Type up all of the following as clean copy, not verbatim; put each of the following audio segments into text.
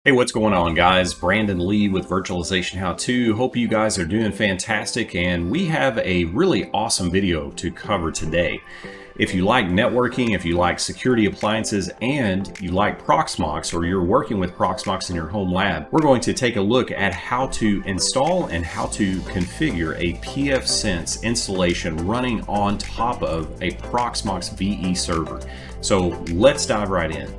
Hey, what's going on, guys? Brandon Lee with Virtualization How To. Hope you guys are doing fantastic, and we have a really awesome video to cover today. If you like networking, if you like security appliances, and you like Proxmox, or you're working with Proxmox in your home lab, we're going to take a look at how to install and how to configure a pfSense installation running on top of a Proxmox VE server. So let's dive right in.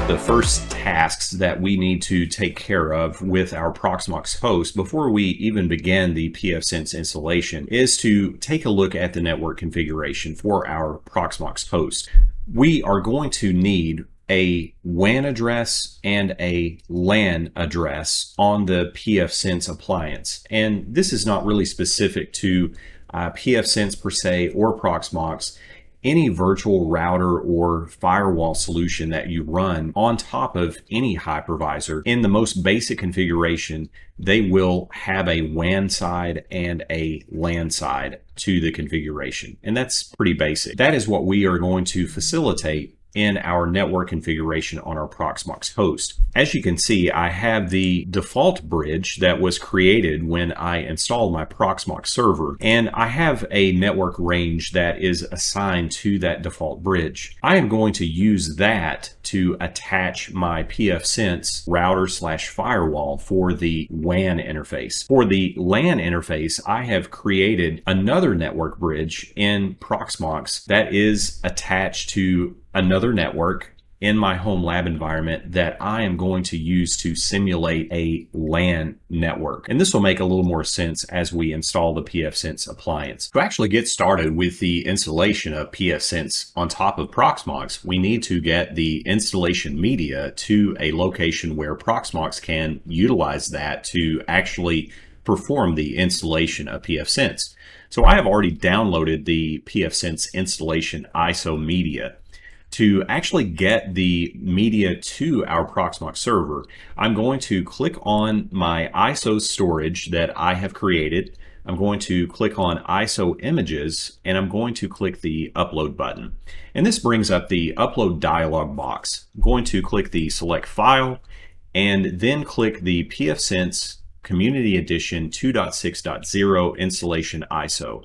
The first tasks that we need to take care of with our Proxmox host before we even begin the pfSense installation is to take a look at the network configuration for our Proxmox host. We are going to need a WAN address and a LAN address on the pfSense appliance. And this is not really specific to pfSense per se or Proxmox. Any virtual router or firewall solution that you run on top of any hypervisor, in the most basic configuration, they will have a WAN side and a LAN side to the configuration. And that's pretty basic. That is what we are going to facilitate in our network configuration on our Proxmox host. As you can see, I have the default bridge that was created when I installed my Proxmox server, and I have a network range that is assigned to that default bridge. I am going to use that to attach my pfSense router/firewall for the WAN interface. For the LAN interface, I have created another network bridge in Proxmox that is attached to another network in my home lab environment that I am going to use to simulate a LAN network. And this will make a little more sense as we install the pfSense appliance. To actually get started with the installation of pfSense on top of Proxmox, we need to get the installation media to a location where Proxmox can utilize that to actually perform the installation of pfSense. So I have already downloaded the pfSense installation ISO media. To actually get the media to our Proxmox server, I'm going to click on my ISO storage that I have created. I'm going to click on ISO images, and I'm going to click the upload button. And this brings up the upload dialog box. I'm going to click the select file and then click the pfSense Community Edition 2.6.0 installation ISO.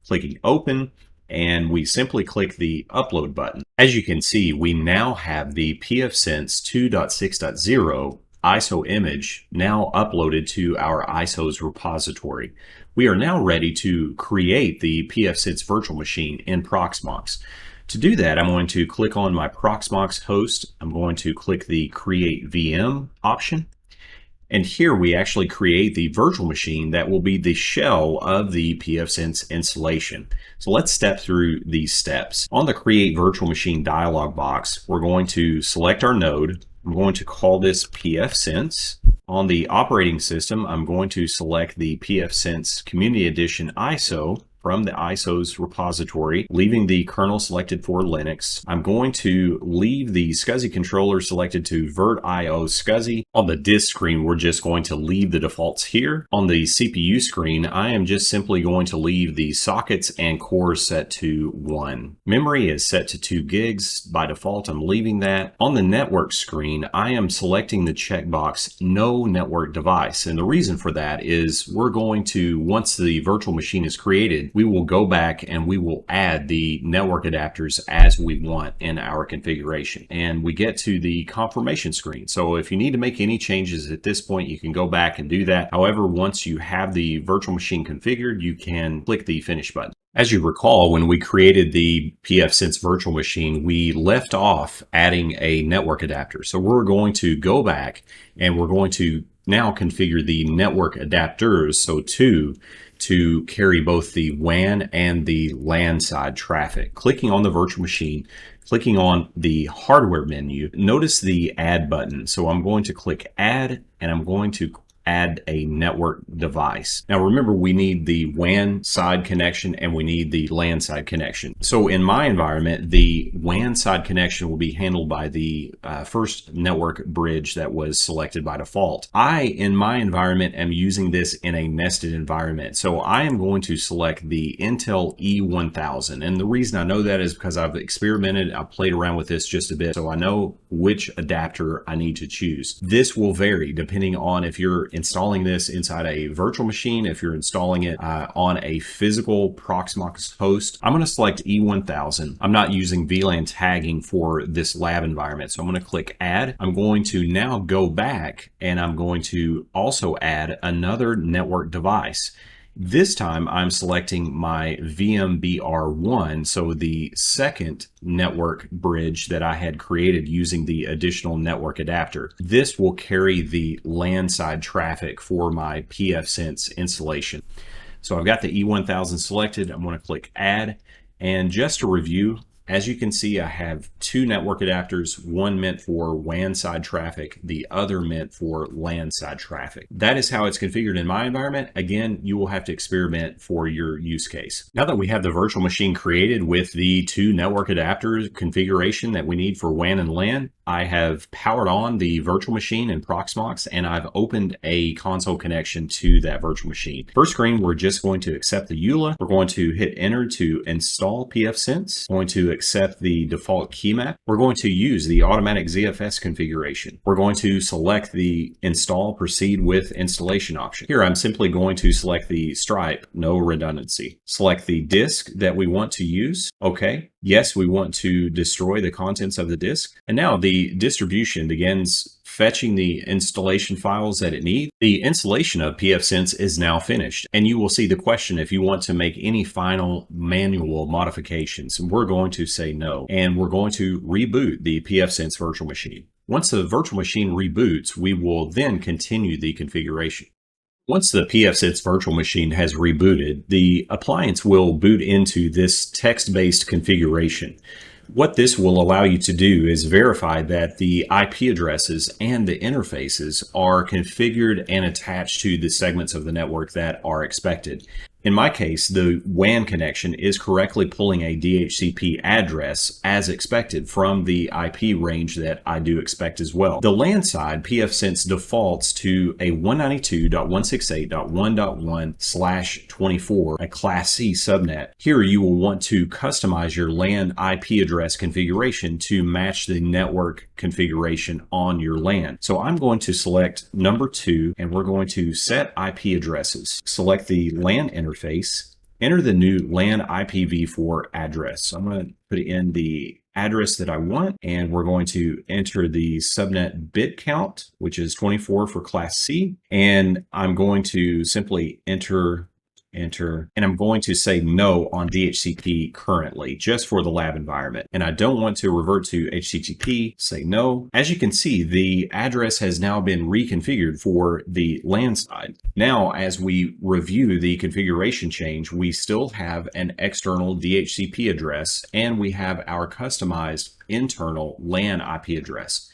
Clicking open, and we simply click the upload button. As you can see, we now have the pfSense 2.6.0 ISO image now uploaded to our ISOs repository. We are now ready to create the pfSense virtual machine in Proxmox. To do that, I'm going to click on my Proxmox host. I'm going to click the Create VM option. And here we actually create the virtual machine that will be the shell of the pfSense installation. So let's step through these steps. On the Create Virtual Machine dialog box, we're going to select our node. I'm going to call this pfSense. On the operating system, I'm going to select the pfSense Community Edition ISO from the ISOs repository, leaving the kernel selected for Linux. I'm going to leave the SCSI controller selected to VirtIO SCSI. On the disk screen, we're just going to leave the defaults here. On the CPU screen, I am just simply going to leave the sockets and cores set to 1. Memory is set to 2 gigs. By default, I'm leaving that. On the network screen, I am selecting the checkbox No Network Device. And the reason for that is we're going to, once the virtual machine is created, we will go back and we will add the network adapters as we want in our configuration. And we get to the confirmation screen. So if you need to make any changes at this point, you can go back and do that. However, once you have the virtual machine configured, you can click the finish button. As you recall, when we created the pfSense virtual machine, we left off adding a network adapter. So we're going to go back and we're going to now configure the network adapters, so two, to carry both the WAN and the LAN side traffic. Clicking on the virtual machine, clicking on the hardware menu, notice the add button. So I'm going to click add, and I'm going to add a network device. Now remember, we need the WAN side connection and we need the LAN side connection. So in my environment, the WAN side connection will be handled by the first network bridge that was selected by default. In my environment, am using this in a nested environment. So I am going to select the Intel E1000. And the reason I know that is because I've experimented, I've played around with this just a bit, so I know which adapter I need to choose. This will vary depending on if you're installing this inside a virtual machine, if you're installing it on a physical Proxmox host. I'm going to select E1000. I'm not using VLAN tagging for this lab environment, so I'm going to click add. I'm going to now go back and I'm going to also add another network device. This time I'm selecting my VMBR1, so the second network bridge that I had created using the additional network adapter. This will carry the LAN side traffic for my pfSense installation. So I've got the E1000 selected. I'm going to click add, and just to review, as you can see, I have two network adapters, one meant for WAN side traffic, the other meant for LAN side traffic. That is how it's configured in my environment. Again, you will have to experiment for your use case. Now that we have the virtual machine created with the two network adapters configuration that we need for WAN and LAN, I have powered on the virtual machine in Proxmox and I've opened a console connection to that virtual machine. First screen, we're just going to accept the EULA. We're going to hit enter to install pfSense. We're going to accept the default key map. We're going to use the automatic ZFS configuration. We're going to select the install proceed with installation option. Here, I'm simply going to select the stripe, no redundancy. Select the disk that we want to use. Okay. Yes, we want to destroy the contents of the disk. And now the distribution begins fetching the installation files that it needs. The installation of pfSense is now finished, and you will see the question if you want to make any final manual modifications. We're going to say no, and we're going to reboot the pfSense virtual machine. Once the virtual machine reboots, we will then continue the configuration. Once the pfSense virtual machine has rebooted, the appliance will boot into this text-based configuration. What this will allow you to do is verify that the IP addresses and the interfaces are configured and attached to the segments of the network that are expected. In my case, the WAN connection is correctly pulling a DHCP address as expected from the IP range that I do expect as well. The LAN side, pfSense defaults to a 192.168.1.1/24, a Class C subnet. Here you will want to customize your LAN IP address configuration to match the network configuration on your LAN. So I'm going to select number 2, and we're going to set IP addresses. Select the LAN interface, enter the new LAN IPv4 address. So I'm going to put in the address that I want, and we're going to enter the subnet bit count, which is 24 for Class C, and I'm going to simply enter, and I'm going to say no on DHCP currently, just for the lab environment. And I don't want to revert to HTTP, say no. As you can see, the address has now been reconfigured for the LAN side. Now, as we review the configuration change, we still have an external DHCP address, and we have our customized internal LAN IP address.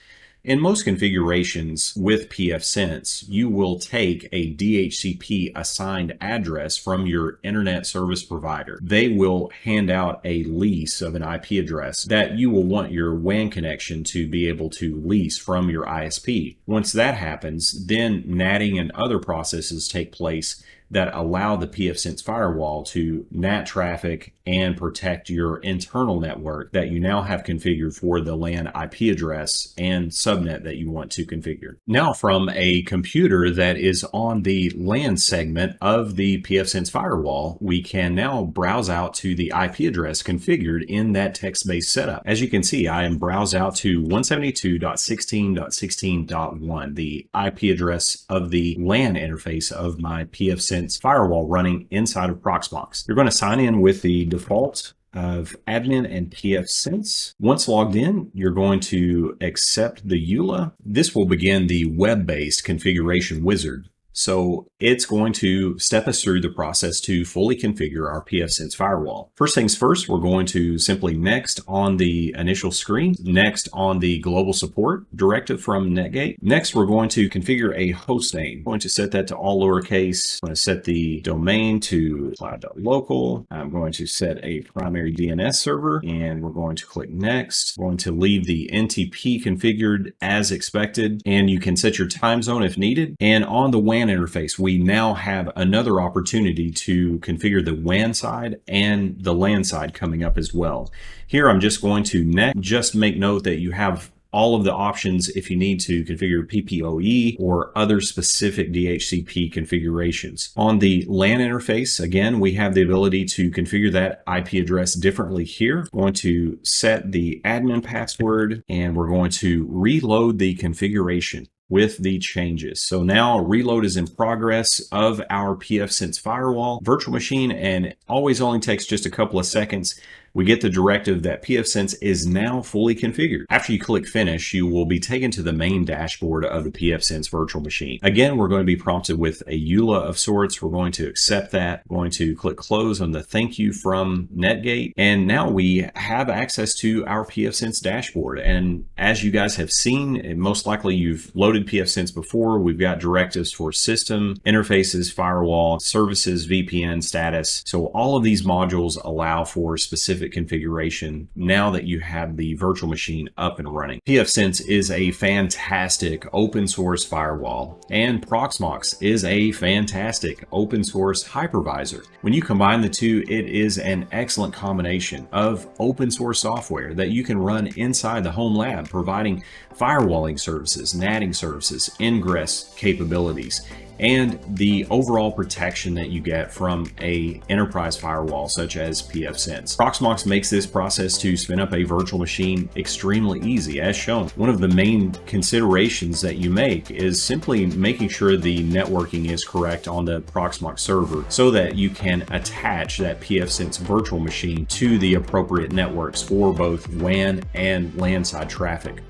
In most configurations with pfSense, you will take a DHCP assigned address from your internet service provider. They will hand out a lease of an IP address that you will want your WAN connection to be able to lease from your ISP. Once that happens, then NATing and other processes take place that allow the pfSense firewall to NAT traffic and protect your internal network that you now have configured for the LAN IP address and subnet that you want to configure. Now, from a computer that is on the LAN segment of the pfSense firewall, we can now browse out to the IP address configured in that text-based setup. As you can see, I am browsed out to 172.16.16.1, the IP address of the LAN interface of my pfSense firewall running inside of Proxmox. You're going to sign in with the default of admin and pfSense. Once logged in, you're going to accept the EULA. This will begin the web-based configuration wizard. So it's going to step us through the process to fully configure our pfSense firewall. First things first, we're going to simply next on the initial screen, next on the global support directive from Netgate. Next, we're going to configure a host name. I'm going to set that to all lowercase. I'm going to set the domain to cloud.local. I'm going to set a primary DNS server, and we're going to click next. We're going to leave the NTP configured as expected, and you can set your time zone if needed. And on the WAN interface, we now have another opportunity to configure the WAN side and the LAN side coming up as well. Here, I'm just going to next. Just make note that you have all of the options if you need to configure PPOE or other specific DHCP configurations. On the LAN interface, again, we have the ability to configure that IP address differently here. We're going to set the admin password, and we're going to reload the configuration with the changes. So now a reload is in progress of our pfSense firewall virtual machine, and it always only takes just a couple of seconds. We get the directive that pfSense is now fully configured. After you click finish, you will be taken to the main dashboard of the pfSense virtual machine. Again, we're going to be prompted with a EULA of sorts. We're going to accept that. We're going to click close on the thank you from Netgate. And now we have access to our pfSense dashboard. And as you guys have seen, and most likely you've loaded pfSense before, we've got directives for system, interfaces, firewall, services, VPN, status. So all of these modules allow for specific configuration now that you have the virtual machine up and running. pfSense is a fantastic open source firewall, and Proxmox is a fantastic open source hypervisor. When you combine the two, it is an excellent combination of open source software that you can run inside the home lab, providing firewalling services, NATing services, ingress capabilities, and the overall protection that you get from a enterprise firewall such as pfSense. Proxmox makes this process to spin up a virtual machine extremely easy, as shown. One of the main considerations that you make is simply making sure the networking is correct on the Proxmox server so that you can attach that pfSense virtual machine to the appropriate networks for both WAN and LAN side traffic.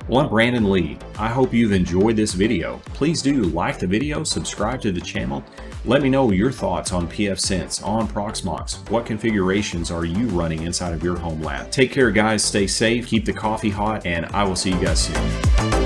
Well, I'm Brandon Lee. I hope you've enjoyed this video. Please do like the video, subscribe to the channel. Let me know your thoughts on pfSense, on Proxmox. What configurations are you running inside of your home lab? Take care, guys. Stay safe, keep the coffee hot, and I will see you guys soon.